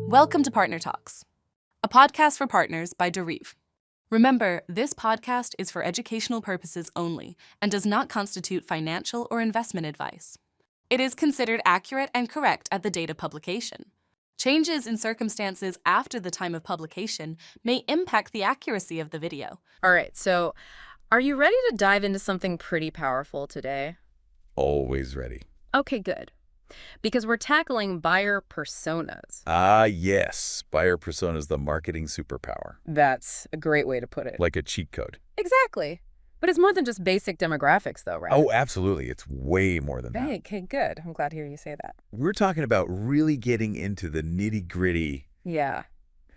Welcome to Partner Talks, a podcast for partners by Deriv. Remember, this podcast is for educational purposes only and does not constitute financial or investment advice. It is considered accurate and correct at the date of publication. Changes in circumstances after the time of publication may impact the accuracy of the video. All right, so are you ready to dive into something pretty powerful today? Always ready. Okay, good. Because we're tackling buyer personas. Ah, yes. Buyer persona is the marketing superpower. That's a great way to put it. Like a cheat code. Exactly. But it's more than just basic demographics, though, right? Oh, absolutely. It's way more than that. Okay, good. I'm glad to hear you say that. We're talking about really getting into the nitty-gritty Yeah.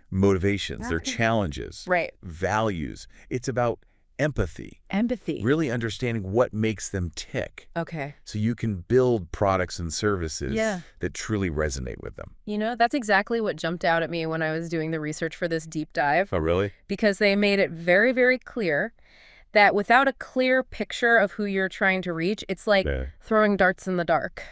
motivations, their Okay. challenges, Right. values. It's about empathy, Empathy. really understanding what makes them tick Okay. so you can build products and services Yeah. that truly resonate with them. You know, that's exactly what jumped out at me when I was doing the research for this deep dive. Oh, really? Because they made it very, very clear that without a clear picture of who you're trying to reach, it's like Yeah. throwing darts in the dark.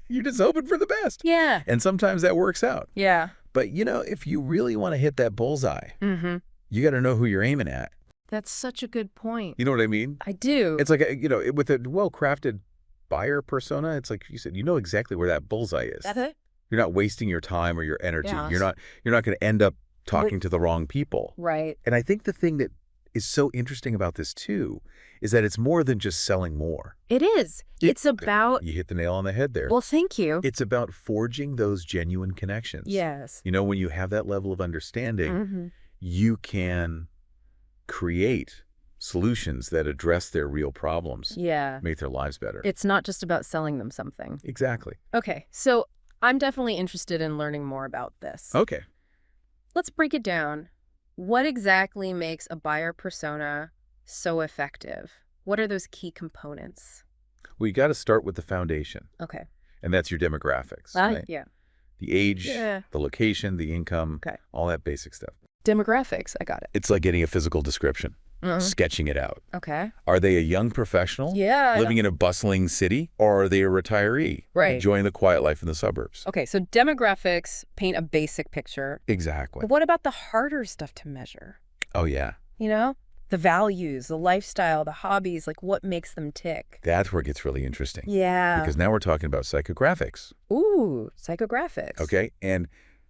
You're just hoping for the best. Yeah. And sometimes that works out. Yeah. But, if you really want to hit that bullseye, Mm-hmm. you got to know who you're aiming at. That's such a good point. You know what I mean? I do. It's like, with a well-crafted buyer persona, it's like you said, you know exactly where that bullseye is. That's it? You're not wasting your time or your energy. Yes. You're not going to end up talking to the wrong people. Right. And I think the thing that is so interesting about this, too, is that it's more than just selling more. It is. It's about... You hit the nail on the head there. Well, thank you. It's about forging those genuine connections. Yes. When you have that level of understanding, Mm-hmm. you can create solutions that address their real problems, Yeah. make their lives better. It's not just about selling them something. Exactly. Okay, so I'm definitely interested in learning more about this. Okay. Let's break it down. What exactly makes a buyer persona so effective? What are those key components? Well, you got to start with the foundation, Okay. and that's your demographics, right? Yeah. The age, Yeah. the location, the income, Okay. all that basic stuff. Demographics, I got it. It's like getting a physical description, sketching it out. Okay. Are they a young professional Yeah. living in a bustling city, or are they a retiree Right. enjoying the quiet life in the suburbs? Okay, so demographics paint a basic picture. Exactly. But what about the harder stuff to measure? Oh, yeah. The values, the lifestyle, the hobbies, like what makes them tick? That's where it gets really interesting. Yeah. Because now we're talking about psychographics. Ooh, psychographics. Okay. And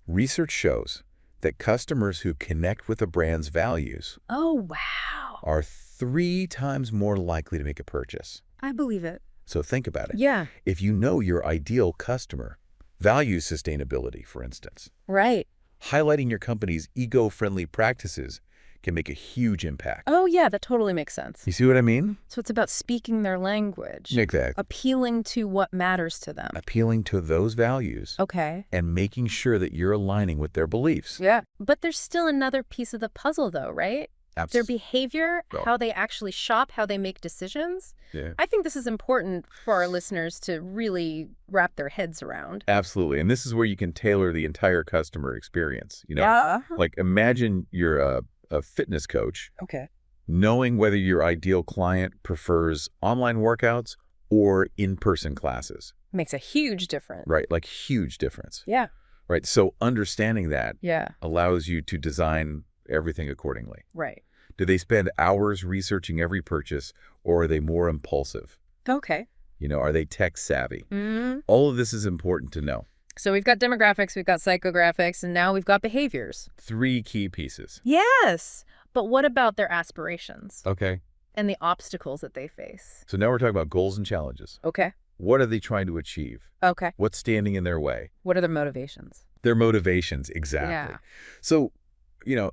research shows that customers who connect with a brand's values Oh, wow. are 3 times more likely to make a purchase. I believe it. So think about it. Yeah. If you know your ideal customer values sustainability, for instance, Right. highlighting your company's eco-friendly practices can make a huge impact. Oh, yeah, that totally makes sense. You see what I mean? So it's about speaking their language, Exactly. appealing to what matters to them. Appealing to those values Okay. and making sure that you're aligning with their beliefs. Yeah. But there's still another piece of the puzzle, though, right? Their Absolutely. behavior, Well- how they actually shop, how they make decisions. Yeah. I think this is important for our listeners to really wrap their heads around. Absolutely. And this is where you can tailor the entire customer experience. Yeah. Like imagine you're a fitness coach, Okay. knowing whether your ideal client prefers online workouts or in-person classes, Makes a huge difference. right? Like huge difference, Yeah. right? So understanding that Yeah. allows you to design everything accordingly. Right. Do they spend hours researching every purchase, or are they more impulsive? Okay. Are they tech savvy? Mm. All of this is important to know. So we've got demographics, we've got psychographics, and now we've got behaviors. 3 key pieces. Yes. But what about their aspirations Okay. and the obstacles that they face? So now we're talking about goals and challenges. Okay. What are they trying to achieve? Okay. What's standing in their way? What are their motivations? Their motivations, exactly. Yeah. So,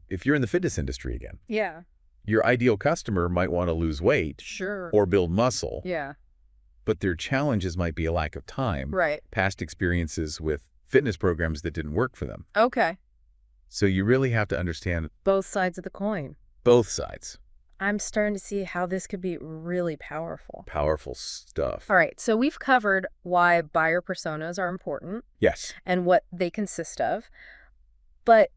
if you're in the fitness industry again, Yeah. your ideal customer might want to lose weight Sure. or build muscle, Yeah. but their challenges might be a lack of time, Right. past experiences with fitness programs that didn't work for them. Okay. So you really have to understand Both sides of the coin. both sides. I'm starting to see how this could be really powerful. Powerful stuff. All right, so we've covered why buyer personas are important Yes. and what they consist of. But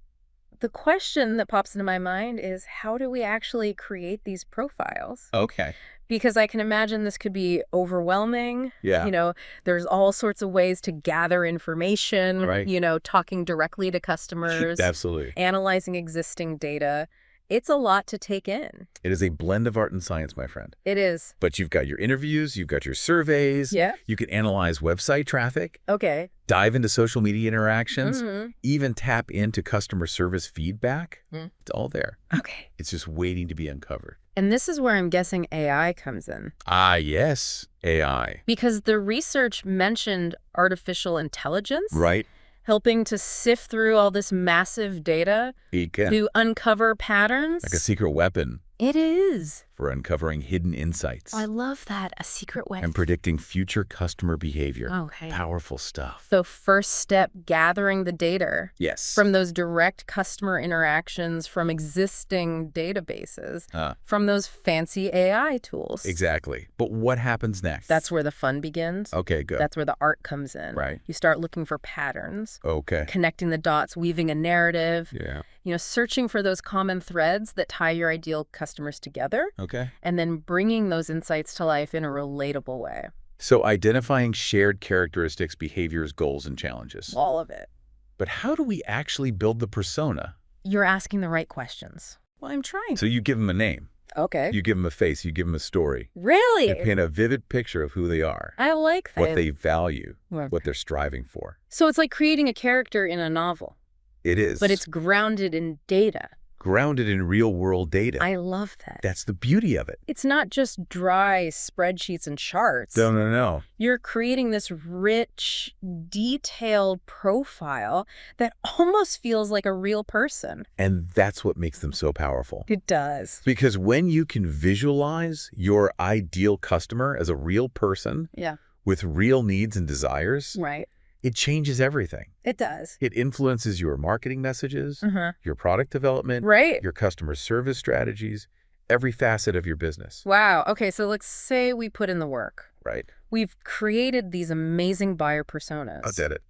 the question that pops into my mind is, how do we actually create these profiles? Okay. Because I can imagine this could be overwhelming. Yeah. You know, there's all sorts of ways to gather information, Right. you know, talking directly to customers, Absolutely. analyzing existing data. It's a lot to take in. It is a blend of art and science, my friend. It is. But you've got your interviews, you've got your surveys. Yeah. You can analyze website traffic, Okay. dive into social media interactions, Mhm. even tap into customer service feedback. Mm. It's all there. Okay. It's just waiting to be uncovered. And this is where I'm guessing AI comes in. Ah, yes, AI. Because the research mentioned artificial intelligence. Right? Helping to sift through all this massive data It can. to uncover patterns. Like a secret weapon It is. for uncovering hidden insights I love that. A secret weapon. and predicting future customer behavior. Okay. Powerful stuff. So first step, gathering the data Yes. from those direct customer interactions, from existing databases, from those fancy AI tools. Exactly. But what happens next? That's where the fun begins. Okay, good. That's where the art comes in. Right. You start looking for patterns, Okay. connecting the dots, weaving a narrative, Yeah. you know, searching for those common threads that tie your ideal customers together, Okay. and then bringing those insights to life in a relatable way. So identifying shared characteristics, behaviors, goals, and challenges. All of it. But how do we actually build the persona? You're asking the right questions. Well, I'm trying. So you give them a name, Okay. you give them a face, you give them a story. Really? You paint a vivid picture of who they are, I like that. what they value, Well, what they're striving for. So it's like creating a character in a novel, It is. but it's grounded in data. grounded in real-world data. I love that. That's the beauty of it. It's not just dry spreadsheets and charts. No. You're creating this rich, detailed profile that almost feels like a real person. And that's what makes them so powerful. It does. Because when you can visualize your ideal customer as a real person Yeah. with real needs and desires, Right. it changes everything. It does. It influences your marketing messages, Uh-huh. your product development, Right. your customer service strategies, every facet of your business, Wow. Okay, so let's say we put in the work. right? We've created these amazing buyer personas. I did it.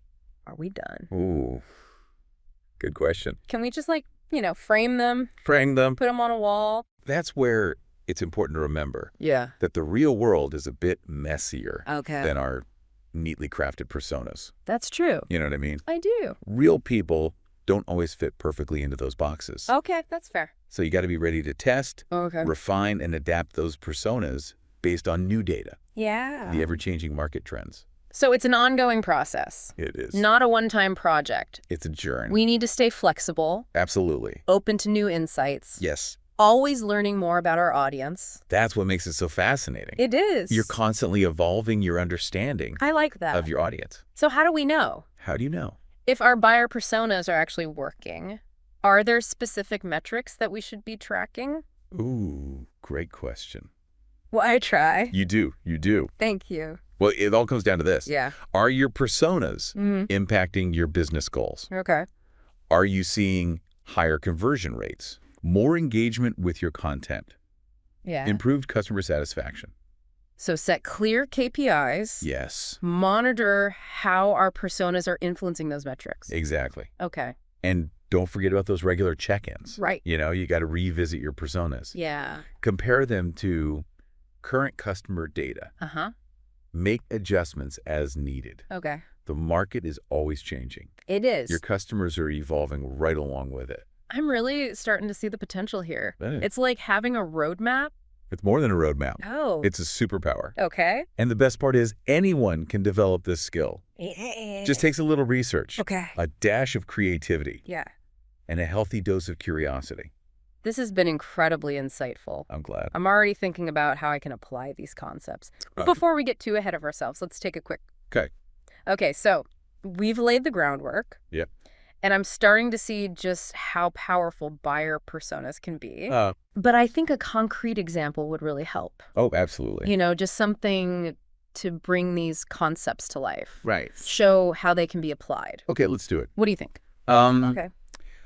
Are we done? Ooh, good question. Can we just frame them, Frame them. put them on a wall? That's where it's important to remember Yeah. that the real world is a bit messier Okay. than our neatly crafted personas. That's true. You know what I mean? I do. Real people don't always fit perfectly into those boxes. Okay, that's fair. So you got to be ready to test, Okay. refine, and adapt those personas based on new data, Yeah. the ever-changing market trends. So it's an ongoing process, It is. not a one-time project. It's a journey. We need to stay flexible, Absolutely. open to new insights, Yes. always learning more about our audience. That's what makes it so fascinating. It is. You're constantly evolving your understanding I like that. of your audience. So how do we know How do you know? if our buyer personas are actually working? Are there specific metrics that we should be tracking? Ooh, great question. Well, I try. You do. Thank you. Well, it all comes down to this. Yeah. Are your personas Mm-hmm. impacting your business goals? Okay. Are you seeing higher conversion rates, more engagement with your content, Yeah. improved customer satisfaction? So set clear KPIs. Yes, Monitor how our personas are influencing those metrics. exactly. Okay. And don't forget about those regular check-ins. Right. You know, you got to revisit your personas. Yeah. Compare them to current customer data. Uh-huh. Make adjustments as needed. Okay. The market is always changing. It is. Your customers are evolving right along with it. I'm really starting to see the potential here. It is. It's like having a roadmap. It's more than a roadmap. Oh. It's a superpower. Okay. And the best part is anyone can develop this skill. Just takes a little research, Okay. a dash of creativity, Yeah. and a healthy dose of curiosity. This has been incredibly insightful. I'm glad. I'm already thinking about how I can apply these concepts. But Right. before we get too ahead of ourselves, let's take a quick. Okay. Okay, so we've laid the groundwork. Yep. And I'm starting to see just how powerful buyer personas can be. Oh, But I think a concrete example would really help. absolutely. You know, just something to bring these concepts to life. Right. Show how they can be applied. Okay, let's do it. What do you think? Okay.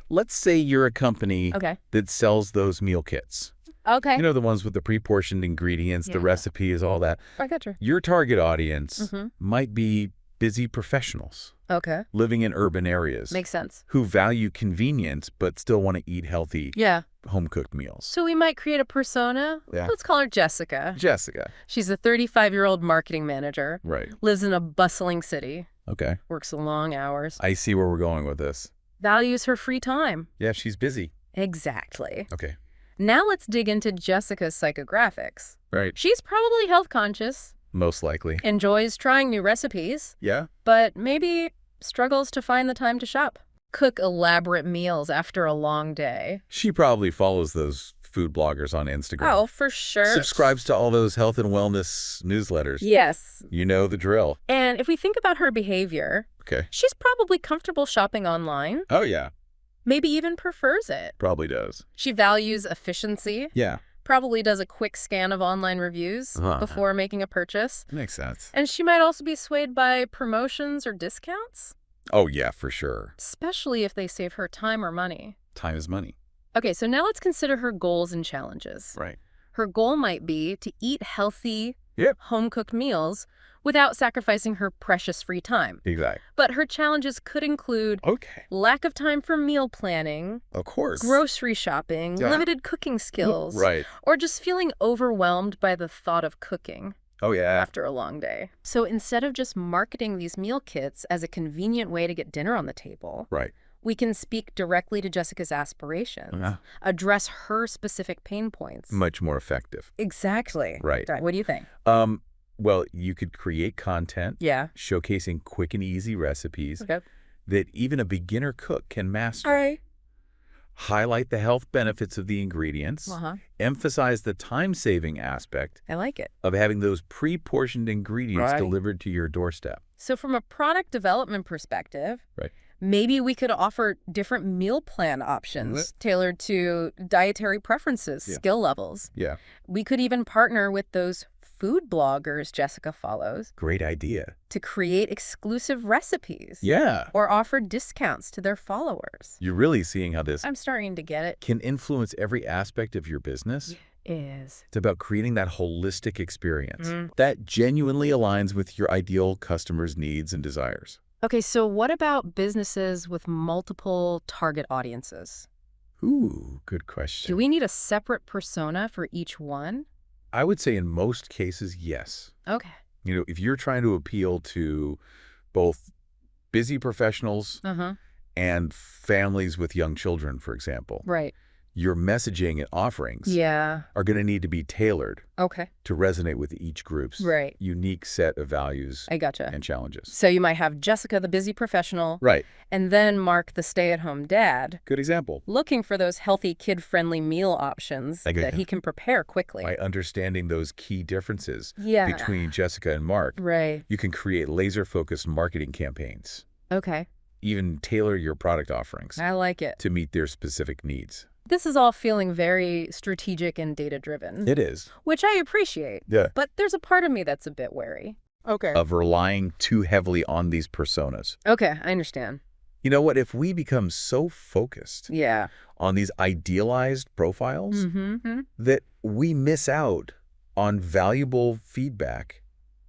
Let's say you're a company Okay. that sells those meal kits. Okay. You know, the ones with the pre-portioned ingredients, the Yeah. recipes, all that. I got you. Your target audience Mhm. might be busy professionals Okay. living in urban areas Makes sense. who value convenience but still want to eat healthy, Yeah. home-cooked meals. So we might create a persona. Yeah. Let's call her Jessica. Jessica. She's a 35-year-old marketing manager, Right. lives in a bustling city, Okay. works long hours, I see where we're going with this. values her free time. Yeah, she's busy. Exactly. Okay. Now let's dig into Jessica's psychographics. Right. She's probably health conscious, Most likely. enjoys trying new recipes, Yeah? but maybe struggles to find the time to shop. Cook elaborate meals after a long day. She probably follows those food bloggers on Instagram. Oh, for sure. Subscribes to all those health and wellness newsletters. Yes. You know the drill. And if we think about her behavior, Okay. she's probably comfortable shopping online, Oh, yeah. maybe even prefers it. Probably does. She values efficiency, Yeah. probably does a quick scan of online reviews Uh-huh. before making a purchase. Makes sense. And she might also be swayed by promotions or discounts, Oh, yeah, for sure. especially if they save her time or money. Time is money. Okay, so now let's consider her goals and challenges. Right. Her goal might be to eat healthy, Yep. home-cooked meals without sacrificing her precious free time. Exactly. But her challenges could include Okay. lack of time for meal planning, Of course. grocery shopping, Yeah. limited cooking skills, Right. or just feeling overwhelmed by the thought of cooking Oh, yeah. after a long day. So instead of just marketing these meal kits as a convenient way to get dinner on the table, Right. we can speak directly to Jessica's aspirations, Yeah. address her specific pain points. Much more effective. Exactly. Right. What do you think? Well, you could create content Yeah. showcasing quick and easy recipes Okay. that even a beginner cook can master. All right. Highlight the health benefits of the ingredients. Uh-huh. Emphasize the time-saving aspect I like it. of having those pre-portioned ingredients Right. delivered to your doorstep. So from a product development perspective, Right. maybe we could offer different meal plan options tailored to dietary preferences, Yeah. skill levels. Yeah. We could even partner with those food bloggers Jessica follows Great idea. to create exclusive recipes. Yeah. Or offer discounts to their followers. You're really seeing how this I'm starting to get it. can influence every aspect of your business. Is. It's about creating that holistic experience Mm. that genuinely aligns with your ideal customer's needs and desires. Okay, so what about businesses with multiple target audiences? Ooh, good question. Do we need a separate persona for each one? I would say in most cases, yes. Okay. You know, if you're trying to appeal to both busy professionals Uh-huh. and families with young children, for example, Right. your messaging and offerings Yeah. are going to need to be tailored Okay. to resonate with each group's Right. unique set of values I gotcha. and challenges. So you might have Jessica, the busy professional, Right. and then Mark, the stay-at-home dad, Good example. looking for those healthy, kid-friendly meal options I get that that. he can prepare quickly. By understanding those key differences Yeah. between Jessica and Mark, Right. you can create laser-focused marketing campaigns, Okay. even tailor your product offerings I like it. to meet their specific needs. This is all feeling very strategic and data-driven, It is. which I appreciate. Yeah. But there's a part of me that's a bit wary. Okay. Of relying too heavily on these personas. Okay, I understand. You know what? If we become so focused Yeah. on these idealized profiles Mm-hmm. that we miss out on valuable feedback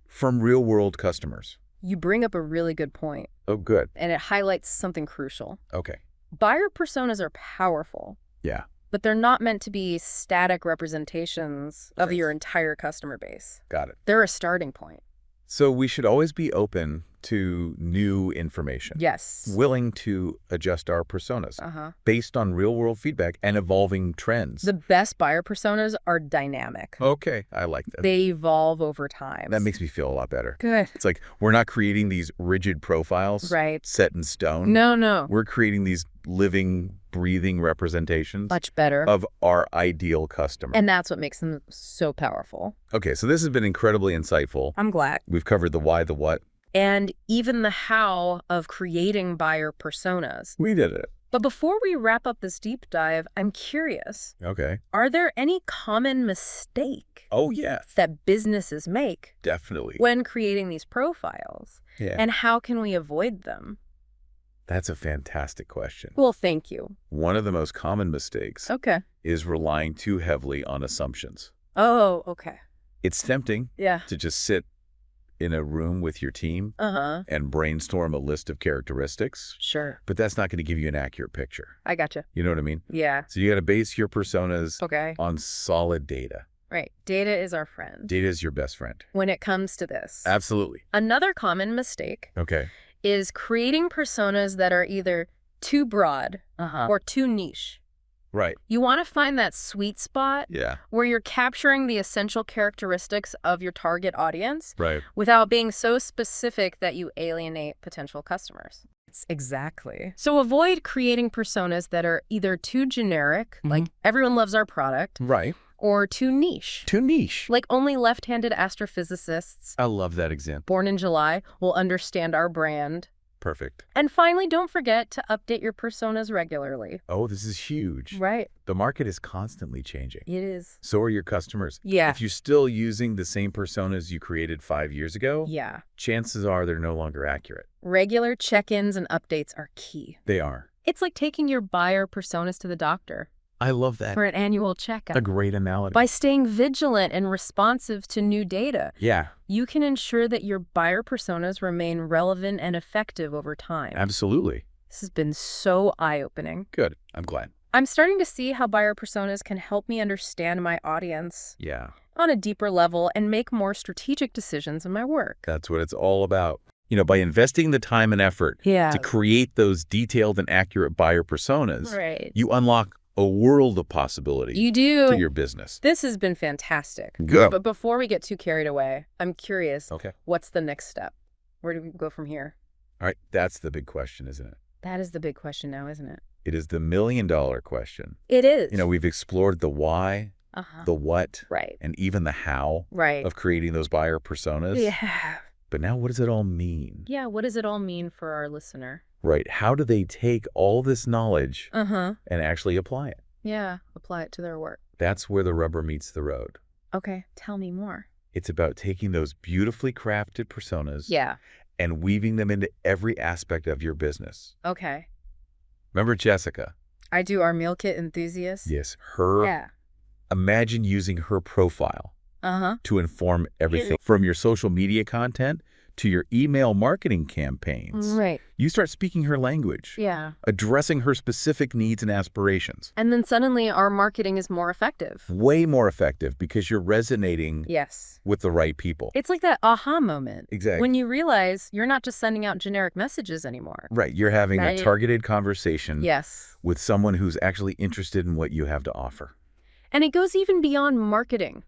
from real-world customers. You bring up a really good point, Oh, good. and it highlights something crucial. Okay. Buyer personas are powerful, Yeah. but they're not meant to be static representations of Right. your entire customer base. Got it. They're a starting point. So we should always be open to new information. Yes. Willing to adjust our personas Uh-huh. based on real-world feedback and evolving trends. The best buyer personas are dynamic. Okay, I like that. They evolve over time. That makes me feel a lot better. Good. It's like we're not creating these rigid profiles Right. set in stone. No. We're creating these living, breathing representations Much better. of our ideal customer. And that's what makes them so powerful. Okay, so this has been incredibly insightful. I'm glad. We've covered the why, the what. And even the how of creating buyer personas. We did it. But before we wrap up this deep dive, I'm curious, Okay. are there any common mistake Oh, yeah, that businesses make definitely. when creating these profiles? Yeah. And how can we avoid them? That's a fantastic question. Well, thank you. One of the most common mistakes Okay. is relying too heavily on assumptions. Oh, okay. It's tempting Yeah. to just sit in a room with your team Uh-huh. and brainstorm a list of characteristics, Sure. but that's not going to give you an accurate picture. I gotcha. You know what I mean? Yeah. So you got to base your personas Okay. on solid data. Right. Data is our friend Data is your best friend. when it comes to this. Absolutely. Another common mistake Okay. is creating personas that are either too broad or too niche. Right. You want to find that sweet spot Yeah. where you're capturing the essential characteristics of your target audience Right. without being so specific that you alienate potential customers. Exactly. So avoid creating personas that are either too generic, like everyone loves our product, Right. or too niche, Too niche. like only left-handed astrophysicists I love that example. born in July will understand our brand. Perfect. And finally, don't forget to update your personas regularly. Oh, this is huge. Right. The market is constantly changing. It is. So are your customers. Yeah. If you're still using the same personas you created 5 years ago, Yeah. chances are they're no longer accurate. Regular check-ins and updates are key. They are. It's like taking your buyer personas to the doctor I love that. for an annual checkup. A great analogy. By staying vigilant and responsive to new data, Yeah, you can ensure that your buyer personas remain relevant and effective over time. absolutely. This has been so eye-opening. Good. I'm glad. I'm starting to see how buyer personas can help me understand my audience Yeah, on a deeper level and make more strategic decisions in my work. that's what it's all about. You know, by investing the time and effort Yeah. to create those detailed and accurate buyer personas, Right. you unlock a world of possibility You do. to your business. This has been fantastic. Good. But before we get too carried away, I'm curious, Okay. what's the next step? Where do we go from here? All right. That's the big question, isn't it? That is the big question now, isn't it? It is the $1,000,000 question. It is. You know, we've explored the why, Uh-huh. the what, Right. and even the how Right. of creating those buyer personas. Yeah. But now what does it all mean? Yeah, what does it all mean for our listener? Right. How do they take all this knowledge Uh-huh. and actually apply it? Yeah, apply it to their work. That's where the rubber meets the road. Okay, tell me more. It's about taking those beautifully crafted personas Yeah. and weaving them into every aspect of your business. Okay. Remember Jessica? I do our meal kit enthusiast? Yes, her. Yeah. Imagine using her profile Uh-huh. to inform everything from your social media content to your email marketing campaigns. Right. You start speaking her language, Yeah. addressing her specific needs and aspirations. And then suddenly our marketing is more effective. Way more effective because you're resonating Yes. with the right people. It's like that aha moment. Exactly. When you realize you're not just sending out generic messages anymore. Right. You're having Right. a targeted conversation Yes. with someone who's actually interested in what you have to offer. And it goes even beyond marketing.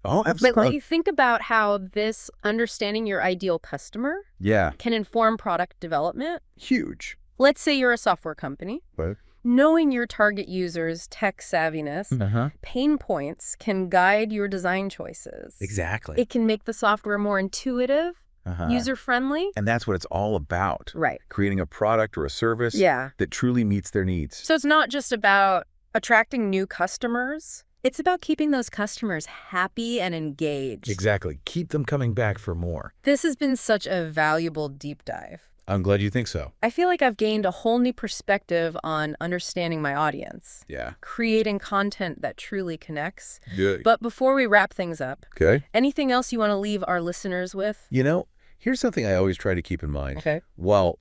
Oh, But like, think about how this understanding your ideal customer Yeah. can inform product development. Huge. Let's say you're a software company. Right. Knowing your target users' tech savviness, Uh-huh. pain points can guide your design choices. Exactly. It can make the software more intuitive, Uh-huh. user-friendly. And that's what it's all about. Right. Creating a product or a service Yeah. that truly meets their needs. So it's not just about attracting new customers. It's about keeping those customers happy and engaged. Exactly. Keep them coming back for more. This has been such a valuable deep dive. I'm glad you think so. I feel like I've gained a whole new perspective on understanding my audience, Yeah. creating content that truly connects. Good. But before we wrap things up, Okay. anything else you want to leave our listeners with? You know, here's something I always try to keep in mind. Okay. While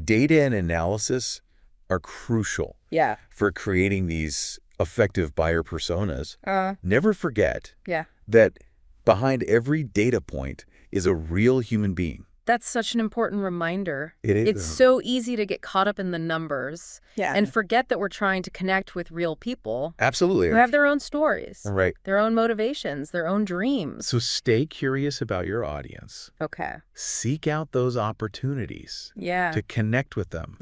data and analysis are crucial Yeah. for creating these effective buyer personas, never forget Yeah. that behind every data point is a real human being. That's such an important reminder. It is. It's so easy to get caught up in the numbers and forget that we're trying to connect with real people Absolutely. who have their own stories, Right. their own motivations, their own dreams. So stay curious about your audience. Okay. Seek out those opportunities Yeah. to connect with them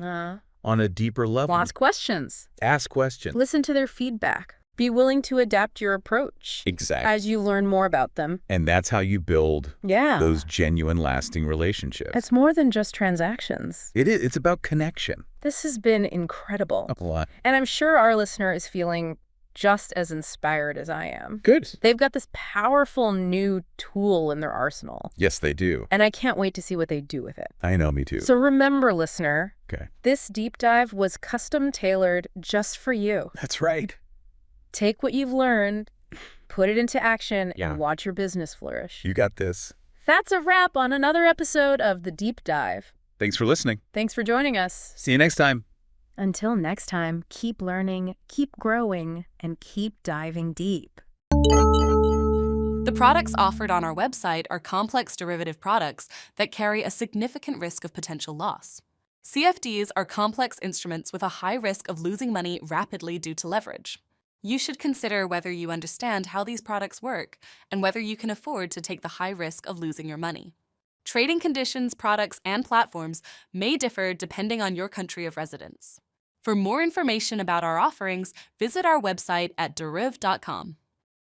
on a deeper level. Ask questions. Ask questions. Listen to their feedback. Be willing to adapt your approach Exactly. as you learn more about them. And that's how you build Yeah. those genuine, lasting relationships. It's more than just transactions. It is. It's about connection. This has been incredible. A lot. And I'm sure our listener is feeling just as inspired as I am. Good. They've got this powerful new tool in their arsenal, Yes, they do. and I can't wait to see what they do with it. I know, me too. So remember, listener, Okay. this deep dive was custom tailored just for you. That's right. Take what you've learned, put it into action, Yeah. and watch your business flourish. You got this. That's a wrap on another episode of The Deep Dive. Thanks for listening. Thanks for joining us. See you next time. Until next time, keep learning, keep growing, and keep diving deep. The products offered on our website are complex derivative products that carry a significant risk of potential loss. CFDs are complex instruments with a high risk of losing money rapidly due to leverage. You should consider whether you understand how these products work and whether you can afford to take the high risk of losing your money. Trading conditions, products, and platforms may differ depending on your country of residence. For more information about our offerings, visit our website at deriv.com.